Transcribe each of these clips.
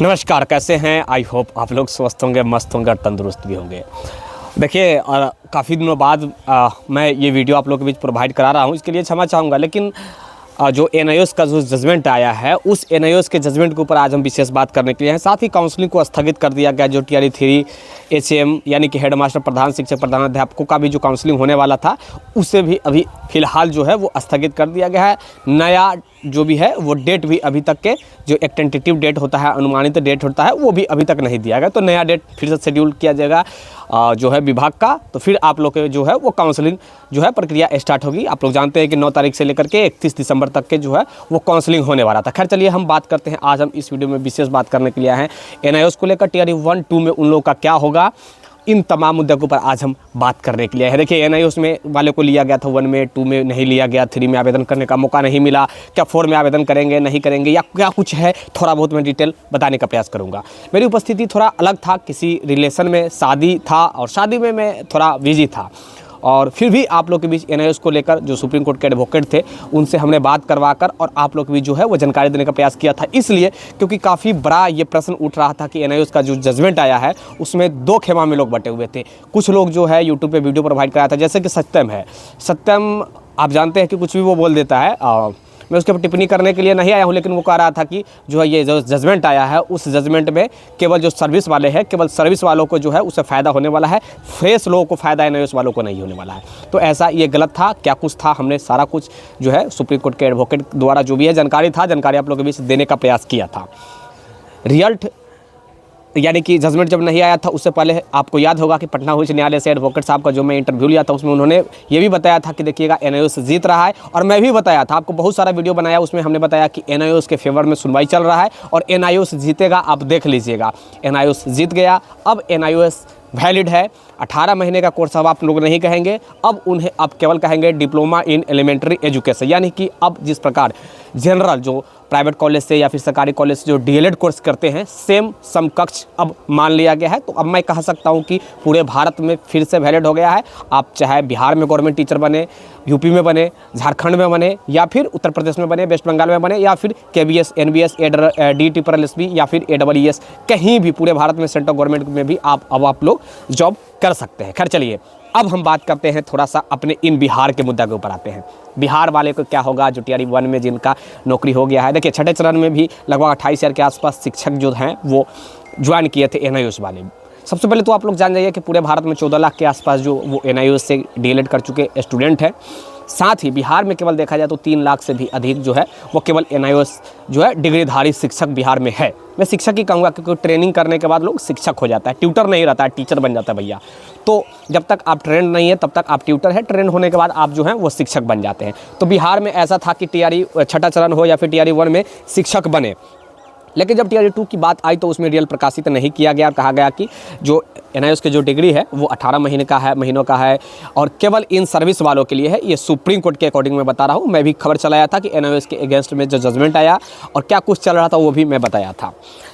नमस्कार, कैसे हैं? आई होप आप लोग स्वस्थ होंगे, मस्त होंगे और तंदुरुस्त भी होंगे। देखिए काफ़ी दिनों बाद मैं ये वीडियो आप लोगों के बीच प्रोवाइड करा रहा हूँ, इसके लिए क्षमा चाहूँगा। लेकिन जो एनआईओएस का जो जजमेंट आया है, उस एनआईओएस के जजमेंट के ऊपर आज हम विशेष बात करने के लिए हैं। साथ ही काउंसलिंग को स्थगित कर दिया गया। जो टीआरई 3 एचएम यानी कि हेड मास्टर, प्रधान शिक्षक, प्रधानाध्यापकों का भी जो काउंसलिंग होने वाला था, उसे भी अभी फ़िलहाल जो है वो स्थगित कर दिया गया है। नया जो भी है वो डेट भी अभी तक के जो एक टेंटेटिव डेट होता है, अनुमानित डेट होता है, वो भी अभी तक नहीं दिया गया। तो नया डेट फिर से शेड्यूल किया जाएगा जो है विभाग का। तो फिर आप लोग के जो है वो काउंसलिंग जो है प्रक्रिया स्टार्ट होगी। आप लोग जानते हैं कि 9 तारीख से लेकर के 31 दिसंबर तक के जो है वो काउंसलिंग होने वाला था। खैर चलिए हम बात करते हैं। आज हम इस वीडियो में विशेष बात करने के लिए आए हैं एनआईओएस को लेकर। टीआरई 1, 2 में उन लोगों का क्या होगा, इन तमाम मुद्दों के ऊपर आज हम बात करने के लिए है। देखिए एनआईओएस में वाले को लिया गया था 1 में, 2 में नहीं लिया गया, 3 में आवेदन करने का मौका नहीं मिला। क्या 4 में आवेदन करेंगे, नहीं करेंगे, या क्या कुछ है, थोड़ा बहुत मैं डिटेल बताने का प्रयास करूंगा। मेरी उपस्थिति थोड़ा अलग था, किसी रिलेशन में शादी था और शादी में मैं थोड़ा बिजी था। और फिर भी आप लोग के बीच एनआईओएस को लेकर जो सुप्रीम कोर्ट के एडवोकेट थे, उनसे हमने बात करवा कर और आप लोग के बीच जो है वो जानकारी देने का प्रयास किया था। इसलिए क्योंकि काफ़ी बड़ा ये प्रश्न उठ रहा था कि एनआईओएस का जो जजमेंट आया है उसमें 2 खेमा में लोग बटे हुए थे। कुछ लोग जो है यूट्यूब पे वीडियो प्रोवाइड कराया था, जैसे कि सत्यम है। सत्यम आप जानते हैं कि कुछ भी वो बोल देता है। मैं उसके ऊपर टिप्पणी करने के लिए नहीं आया हूँ, लेकिन वो कह रहा था कि जो है ये जो जजमेंट आया है, उस जजमेंट में केवल जो सर्विस वाले हैं, केवल सर्विस वालों को जो है उससे फ़ायदा होने वाला है, फ्रेश लोगों को फ़ायदा एनआईओएस वालों को नहीं होने वाला है। तो ऐसा ये गलत था। क्या कुछ था, हमने सारा कुछ जो है सुप्रीम कोर्ट के एडवोकेट द्वारा जो भी है जानकारी आप लोगों के बीच देने का प्रयास किया था। रिजल्ट यानी कि जजमेंट जब नहीं आया था, उससे पहले आपको याद होगा कि पटना उच्च न्यायालय से एडवोकेट साहब का जो मैं इंटरव्यू लिया था, उसमें उन्होंने ये भी बताया था कि देखिएगा एनआईओएस जीत रहा है। और मैं भी बताया था, आपको बहुत सारा वीडियो बनाया, उसमें हमने बताया कि एनआईओएस के फेवर में सुनवाई चल रहा है और एनआईओएस जीतेगा। आप देख लीजिएगा, एनआईओएस जीत गया। अब एनआईओएस वैलिड है। 18 महीने का कोर्स अब आप लोग नहीं कहेंगे, अब उन्हें आप केवल कहेंगे डिप्लोमा इन एलिमेंट्री एजुकेशन। यानी कि अब जिस प्रकार जनरल जो प्राइवेट कॉलेज से या फिर सरकारी कॉलेज से जो डीएलएड कोर्स करते हैं, सेम समकक्ष अब मान लिया गया है। तो अब मैं कह सकता हूं कि पूरे भारत में फिर से वैलिड हो गया है। आप चाहे बिहार में गवर्नमेंट टीचर बने, यूपी में बने, झारखंड में बने, या फिर उत्तर प्रदेश में बने, वेस्ट बंगाल में बने, या फिर केबीएस, एनबीएस, DTSSB या फिर AEES, कहीं भी पूरे भारत में सेंट्रल गवर्नमेंट में भी आप लोग जॉब कर सकते हैं। खैर चलिए अब हम बात करते हैं थोड़ा सा अपने इन बिहार के मुद्दा के ऊपर आते हैं। बिहार वाले को क्या होगा जो टीआरई 1 में जिनका नौकरी हो गया है। देखिए छठे चरण में भी लगभग 28,000 के आसपास शिक्षक जो हैं वो ज्वाइन किए थे एनआईओएस वाले। सबसे पहले तो आप लोग जान जाइए कि पूरे भारत में 14 लाख के आसपास जो वो एनआईओएस से डीएलएड कर चुके स्टूडेंट हैं। साथ ही बिहार में केवल देखा जाए तो 3 लाख से भी अधिक जो है वो केवल एनआईओएस जो है डिग्रीधारी शिक्षक बिहार में है। मैं शिक्षक ही कहूँगा क्योंकि ट्रेनिंग करने के बाद लोग शिक्षक हो जाता है, ट्यूटर नहीं रहता है, टीचर बन जाता है भैया। तो जब तक आप ट्रेन नहीं है तब तक आप ट्यूटर है, ट्रेन होने के बाद आप जो हैं वो शिक्षक बन जाते हैं। तो बिहार में ऐसा था कि टीआरई छठा चरण हो या फिर टीआरई 1 में शिक्षक बने। लेकिन जब टीआरई 2 की बात आई तो उसमें रियल प्रकाशित नहीं किया गया। कहा गया कि जो एनआईओएस के जो डिग्री है वो 18 महीनों का है और केवल इन सर्विस वालों के लिए है। ये सुप्रीम कोर्ट के अकॉर्डिंग मैं बता रहा हूँ। मैं भी खबर चलाया था कि एनआईओएस के अगेंस्ट में जो जजमेंट आया और क्या कुछ चल रहा था वो भी मैं बताया था।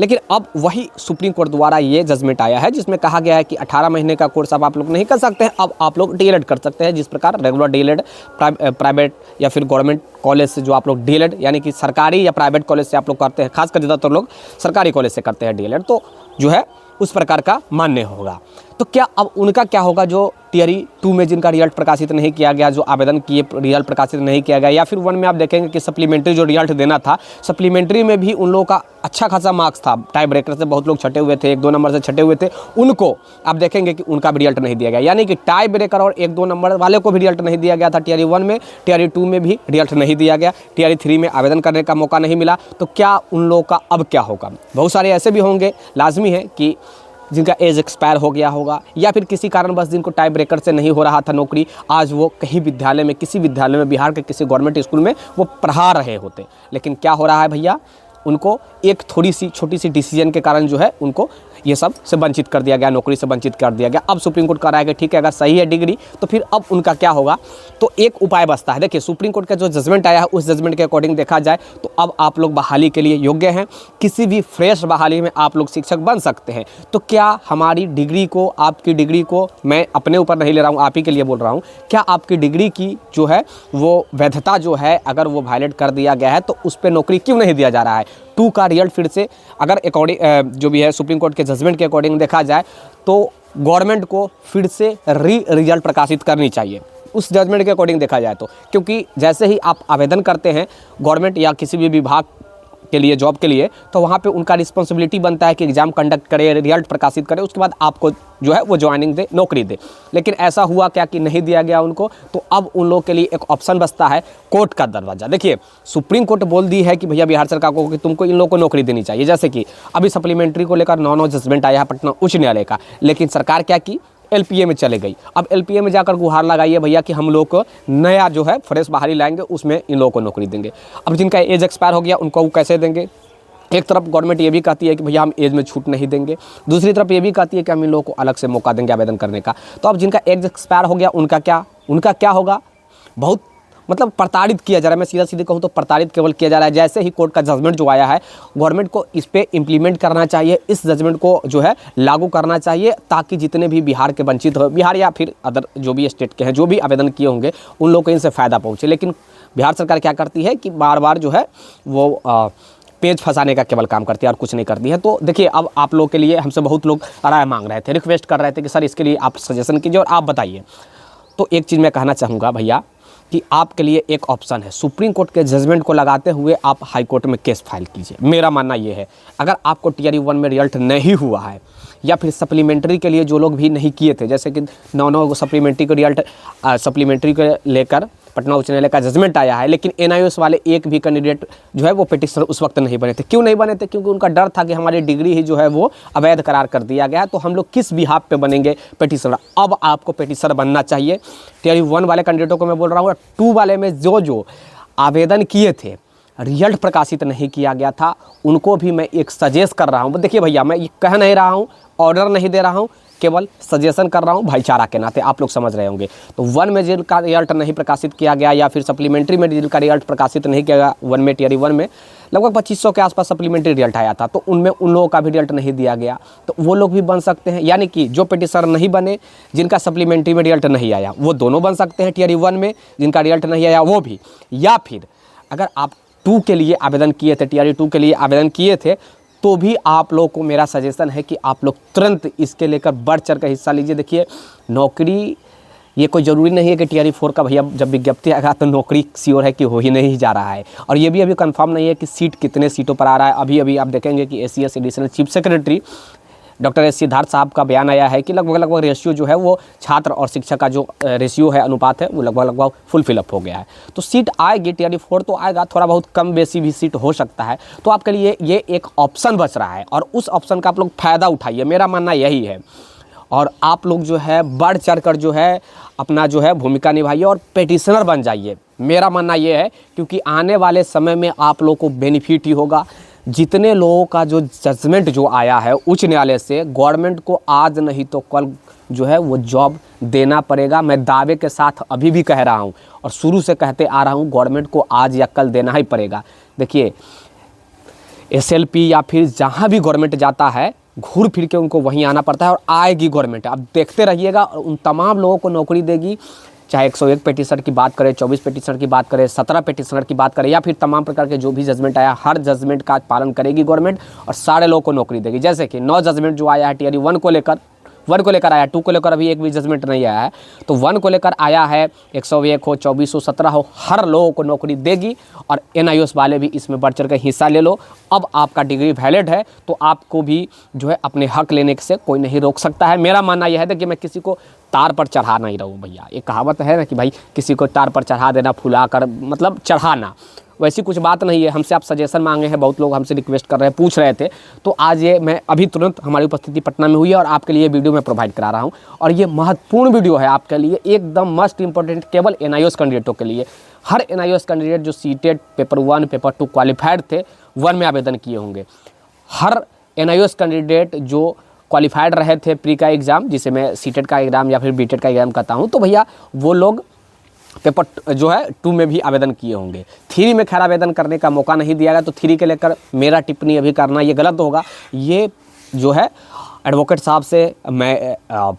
लेकिन अब वही सुप्रीम कोर्ट द्वारा ये जजमेंट आया है जिसमें कहा गया है कि 18 महीने का कोर्स अब आप लोग नहीं कर सकते हैं, अब आप लोग डीएलएड कर सकते हैं। जिस प्रकार रेगुलर डीएलएड प्राइवेट या फिर गवर्नमेंट कॉलेज से जो आप लोग डीएलएड यानी कि सरकारी या प्राइवेट कॉलेज से आप लोग करते हैं, खासकर ज़्यादातर लोग सरकारी कॉलेज से करते हैं डीएलएड, तो जो है उस प्रकार का मान्य होगा। तो क्या अब उनका क्या होगा जो टीआरई 2 में जिनका रिजल्ट प्रकाशित नहीं किया गया, जो आवेदन किए रिजल्ट प्रकाशित नहीं किया गया, या फिर 1 में आप देखेंगे कि सप्लीमेंट्री जो रिजल्ट देना था, सप्लीमेंट्री में भी उन लोगों का अच्छा खासा मार्क्स था। टाई ब्रेकर से बहुत लोग छटे हुए थे, 1-2 नंबर से छटे हुए थे, उनको आप देखेंगे कि उनका भी रिजल्ट नहीं दिया गया। यानी कि टाई ब्रेकर और 1-2 नंबर वाले को भी रिजल्ट नहीं दिया गया था टीआरई 1 में, टीआरई 2 में भी रिजल्ट नहीं दिया गया, टीआरई 3 में आवेदन करने का मौका नहीं मिला। तो क्या उन लोगों का अब क्या होगा? बहुत सारे ऐसे भी होंगे, लाजमी है कि जिनका एज एक्सपायर हो गया होगा या फिर किसी कारणवश जिनको टाई ब्रेकर से नहीं हो रहा था नौकरी, आज वो कहीं विद्यालय में, किसी विद्यालय में, बिहार के किसी गवर्नमेंट स्कूल में वो पढ़ा रहे होते। लेकिन क्या हो रहा है भैया, उनको एक थोड़ी सी छोटी सी डिसीजन के कारण जो है उनको ये सब से वंचित कर दिया गया, नौकरी से वंचित कर दिया गया। अब सुप्रीम कोर्ट कह रहा है कि ठीक है, अगर सही है डिग्री तो फिर अब उनका क्या होगा। तो एक उपाय बचता है। देखिए सुप्रीम कोर्ट का जो जजमेंट आया है उस जजमेंट के अकॉर्डिंग देखा जाए तो अब आप लोग बहाली के लिए योग्य हैं। किसी भी फ्रेश बहाली में आप लोग शिक्षक बन सकते हैं। तो क्या हमारी डिग्री को, आपकी डिग्री को, मैं अपने ऊपर नहीं ले रहा हूँ, आप ही के लिए बोल रहा हूँ, क्या आपकी डिग्री की जो है वो वैधता जो है अगर वो वायलेट कर दिया गया है तो उस पर नौकरी क्यों नहीं दिया जा रहा है? 2 का रिजल्ट फिर से अगर अकॉर्डिंग जो भी है सुप्रीम कोर्ट के जजमेंट के अकॉर्डिंग देखा जाए तो गवर्नमेंट को फिर से रिजल्ट प्रकाशित करनी चाहिए उस जजमेंट के अकॉर्डिंग देखा जाए तो, क्योंकि जैसे ही आप आवेदन करते हैं गवर्नमेंट या किसी भी विभाग के लिए जॉब के लिए, तो वहाँ पे उनका रिस्पॉन्सिबिलिटी बनता है कि एग्ज़ाम कंडक्ट करे, रिजल्ट प्रकाशित करे, उसके बाद आपको जो है वो ज्वाइनिंग दे, नौकरी दे। लेकिन ऐसा हुआ क्या कि नहीं दिया गया उनको, तो अब उन लोगों के लिए एक ऑप्शन बचता है कोर्ट का दरवाज़ा। देखिए सुप्रीम कोर्ट बोल दी है कि भैया बिहार सरकार को कि तुमको इन लोगों को नौकरी देनी चाहिए। जैसे कि अभी सप्लीमेंट्री को लेकर 9 जजमेंट आया है पटना उच्च न्यायालय का, लेकिन सरकार क्या की, एलपीए में चले गई। अब एलपीए में जाकर गुहार लगाइए भैया कि हम लोग को नया जो है फ्रेश बाहरी लाएंगे, उसमें इन लोगों को नौकरी देंगे। अब जिनका एज एक्सपायर हो गया उनको वो कैसे देंगे? एक तरफ गवर्नमेंट ये भी कहती है कि भैया हम एज में छूट नहीं देंगे, दूसरी तरफ ये भी कहती है कि हम इन लोगों को अलग से मौका देंगे आवेदन करने का। तो अब जिनका एज एक्सपायर हो गया उनका क्या होगा? बहुत मतलब प्रताड़ित किया जा रहा है। मैं सीधा सीधे कहूँ तो प्रताड़ित केवल किया जा रहा है। जैसे ही कोर्ट का जजमेंट जो आया है, गवर्नमेंट को इस पे इम्प्लीमेंट करना चाहिए, इस जजमेंट को जो है लागू करना चाहिए, ताकि जितने भी बिहार के वंचित हो, बिहार या फिर अदर जो भी स्टेट के हैं, जो भी आवेदन किए होंगे, उन लोगों को इनसे फ़ायदा पहुँचे। लेकिन बिहार सरकार क्या करती है कि बार बार जो है वो पेज फंसाने का केवल काम करती है और कुछ नहीं करती है। तो देखिए अब आप लोग के लिए हमसे बहुत लोग राय मांग रहे थे, रिक्वेस्ट कर रहे थे कि सर इसके लिए आप सजेशन कीजिए और आप बताइए। तो एक चीज़ मैं कहना चाहूँगा भैया कि आपके लिए एक ऑप्शन है, सुप्रीम कोर्ट के जजमेंट को लगाते हुए आप हाई कोर्ट में केस फाइल कीजिए। मेरा मानना ये है, अगर आपको टीआरई 1 में रिजल्ट नहीं हुआ है, या फिर सप्लीमेंट्री के लिए जो लोग भी नहीं किए थे, जैसे कि 9 सप्लीमेंट्री का रिजल्ट सप्लीमेंट्री को लेकर पटना उच्च न्यायालय का जजमेंट आया है, लेकिन एनआईओएस वाले एक भी कैंडिडेट जो है वो पिटिशनर उस वक्त नहीं बने थे। क्यों नहीं बने थे? क्योंकि उनका डर था कि हमारी डिग्री ही जो है वो अवैध करार कर दिया गया है, तो हम लोग किस बिहाफ पे बनेंगे पिटिशनर। अब आपको पिटिशनर बनना चाहिए। टीआरई 1 वाले कैंडिडेटों को मैं बोल रहा हूँ, 2 वाले में जो आवेदन किए थे, रिजल्ट प्रकाशित नहीं किया गया था, उनको भी मैं एक सजेस्ट कर रहा हूँ। देखिए भैया, मैं ये कह नहीं रहा हूँ, ऑर्डर नहीं दे रहा हूँ, केवल सजेशन कर रहा हूँ भाईचारा के नाते, आप लोग समझ रहे होंगे। तो 1 में जिनका रिजल्ट नहीं प्रकाशित किया गया, या फिर सप्लीमेंट्री में जिनका रिजल्ट प्रकाशित नहीं किया गया, 1 में टीआरई 1 में लगभग 2500 के आसपास सप्लीमेंट्री रिजल्ट आया था, तो उनमें उन लोगों का भी रिजल्ट नहीं दिया गया, तो वो लोग भी बन सकते हैं। यानी कि जो पिटिशनर नहीं बने, जिनका सप्लीमेंट्री में रिजल्ट नहीं आया, वो दोनों बन सकते हैं टीआरई 1 में, जिनका रिजल्ट नहीं आया वो भी। या फिर अगर आप 2 के लिए आवेदन किए थे, टीआरई 2 के लिए आवेदन किए थे, तो भी आप लोगों को मेरा सजेशन है कि आप लोग तुरंत इसके लेकर बढ़ चढ़ कर हिस्सा लीजिए। देखिए नौकरी ये कोई ज़रूरी नहीं है कि टीआरई 4 का भैया जब विज्ञप्ति आएगा तो नौकरी श्योर है कि हो ही नहीं जा रहा है, और ये भी अभी कंफर्म नहीं है कि सीट कितने सीटों पर आ रहा है। अभी आप देखेंगे कि ACS additional chief secretary doctor S Siddharth साहब का बयान आया है कि लगभग रेशियो जो है वो छात्र और शिक्षक का जो रेशियो है, अनुपात है, वो लगभग फुल फिलअप हो गया है। तो सीट आएगी, टीआरई 4 तो आएगा, थोड़ा बहुत कम बेसी भी सीट हो सकता है। तो आपके लिए ये एक ऑप्शन बच रहा है, और उस ऑप्शन का आप लोग फ़ायदा उठाइए, मेरा मानना यही है। और आप लोग जो है बढ़ चढ़ कर जो है अपना जो है भूमिका निभाइए और पिटिशनर बन जाइए, मेरा मानना ये है। क्योंकि आने वाले समय में आप लोग को बेनिफिट ही होगा। जितने लोगों का जो जजमेंट जो आया है उच्च न्यायालय से, गवर्नमेंट को आज नहीं तो कल जो है वो जॉब देना पड़ेगा। मैं दावे के साथ अभी भी कह रहा हूँ और शुरू से कहते आ रहा हूँ, गवर्नमेंट को आज या कल देना ही पड़ेगा। देखिए एसएलपी या फिर जहाँ भी गवर्नमेंट जाता है, घूर फिर के उनको वहीं आना पड़ता है, और आएगी गवर्नमेंट। आप देखते रहिएगा, और उन तमाम लोगों को नौकरी देगी। चाहे 101 पिटिशनर की बात करें, 24 पिटिशनर की बात करें, 17 पिटिशनर की बात करें, या फिर तमाम प्रकार के जो भी जजमेंट आया, हर जजमेंट का पालन करेगी गवर्नमेंट, और सारे लोगों को नौकरी देगी। जैसे कि 9 जजमेंट जो आया है टीआरई 1 को लेकर आया, 2 को लेकर अभी एक भी जजमेंट नहीं आया है, तो 1 को लेकर आया है, 101 हो, 24 हो, 17 हो, हर लोगों को नौकरी देगी। और एनआईओएस वाले भी इसमें बढ़ चढ़ कर हिस्सा ले लो। अब आपका डिग्री वैलिड है, तो आपको भी जो है अपने हक लेने से कोई नहीं रोक सकता है। मेरा मानना यह है कि मैं किसी को तार पर चढ़ा नहीं रहूँ भैया। एक कहावत है ना कि भाई किसी को तार पर चढ़ा देना, फुला कर मतलब चढ़ाना, वैसी कुछ बात नहीं है। हमसे आप सजेशन मांगे हैं, बहुत लोग हमसे रिक्वेस्ट कर रहे हैं, पूछ रहे थे, तो आज ये मैं अभी तुरंत हमारी उपस्थिति पटना में हुई है और आपके लिए वीडियो मैं प्रोवाइड करा रहा हूँ। और ये महत्वपूर्ण वीडियो है आपके लिए, एकदम मस्ट इंपॉर्टेंट, केवल एनआईओएस कैंडिडेटों के लिए। हर एनआईओएस कैंडिडेट जो सीटेट पेपर 1 पेपर 2 क्वालिफाइड थे, 1 में आवेदन किए होंगे। हर एनआईओएस कैंडिडेट जो क्वालिफाइड रहे थे प्री का एग्ज़ाम, जिसे मैं सीटेट का एग्ज़ाम या फिर बीटेट का एग्ज़ाम कहता हूँ, तो भैया वो लोग पेपर जो है 2 में भी आवेदन किए होंगे। 3 में खैर आवेदन करने का मौका नहीं दिया गया, तो 3 के लेकर मेरा टिप्पणी अभी करना ये गलत होगा। ये जो है एडवोकेट साहब से मैं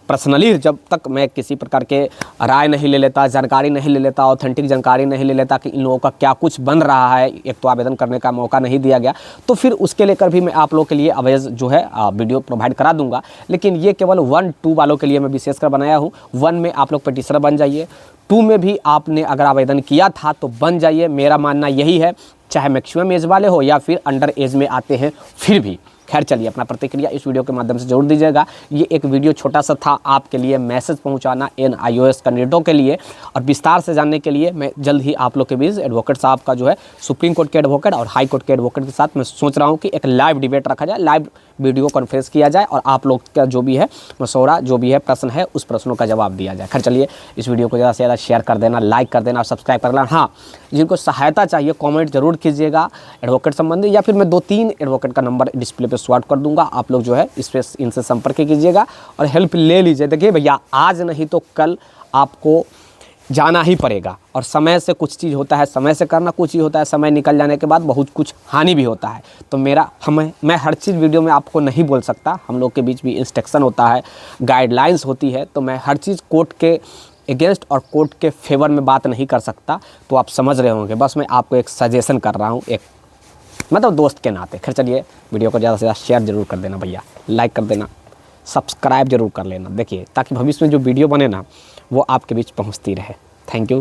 पर्सनली जब तक मैं किसी प्रकार के राय नहीं ले लेता, जानकारी नहीं ले लेता, ऑथेंटिक जानकारी नहीं ले लेता कि इन लोगों का क्या कुछ बन रहा है, एक तो आवेदन करने का मौका नहीं दिया गया, तो फिर उसके लेकर भी मैं आप लोगों के लिए अवेज जो है वीडियो प्रोवाइड करा दूंगा। लेकिन ये केवल 1, 2 वालों के लिए मैं विशेषकर बनाया हूँ। 1 में आप लोग पिटिशनर बन जाइए, 2 में भी आपने अगर आवेदन किया था तो बन जाइए। मेरा मानना यही है, चाहे मैक्सिमम एज वाले हो या फिर अंडर एज में आते हैं फिर भी। खैर चलिए, अपना प्रतिक्रिया इस वीडियो के माध्यम से जरूर दीजिएगा। ये एक वीडियो छोटा सा था आपके लिए मैसेज पहुंचाना NIOS कैंडिडेटों के लिए, और विस्तार से जानने के लिए मैं जल्द ही आप लोग के बीच एडवोकेट साहब का जो है सुप्रीम कोर्ट के एडवोकेट और हाई कोर्ट के एडवोकेट के साथ मैं सोच रहा हूँ कि एक लाइव डिबेट रखा जाए, लाइव वीडियो कॉन्फ्रेंस किया जाए और आप लोग का जो भी है मशवरा, जो भी है प्रश्न है, उस प्रश्नों का जवाब दिया जाए। खैर चलिए, इस वीडियो को ज़्यादा से ज़्यादा शेयर कर देना, लाइक कर देना और सब्सक्राइब कर लेना। हाँ, जिनको सहायता चाहिए कमेंट जरूर कीजिएगा एडवोकेट संबंधी, या फिर मैं 2-3 एडवोकेट का नंबर डिस्प्ले पे स्वाइप कर दूंगा, आप लोग जो है इस पे इनसे संपर्क कीजिएगा और हेल्प ले लीजिए। देखिए भैया, आज नहीं तो कल आपको जाना ही पड़ेगा, और समय से कुछ चीज़ होता है, समय से करना कुछ ही होता है, समय निकल जाने के बाद बहुत कुछ हानि भी होता है। तो मैं हर चीज़ वीडियो में आपको नहीं बोल सकता, हम लोग के बीच भी इंस्ट्रक्शन होता है, गाइडलाइंस होती है, तो मैं हर चीज़ कोर्ट के अगेंस्ट और कोर्ट के फेवर में बात नहीं कर सकता। तो आप समझ रहे होंगे, बस मैं आपको एक सजेशन कर रहा हूँ, एक मतलब दोस्त के नाते। खैर चलिए, वीडियो को ज़्यादा से ज़्यादा शेयर जरूर कर देना भैया, लाइक कर देना, सब्सक्राइब जरूर कर लेना। देखिए, ताकि भविष्य में जो वीडियो बने ना वो आपके बीच पहुंचती रहे। Thank you.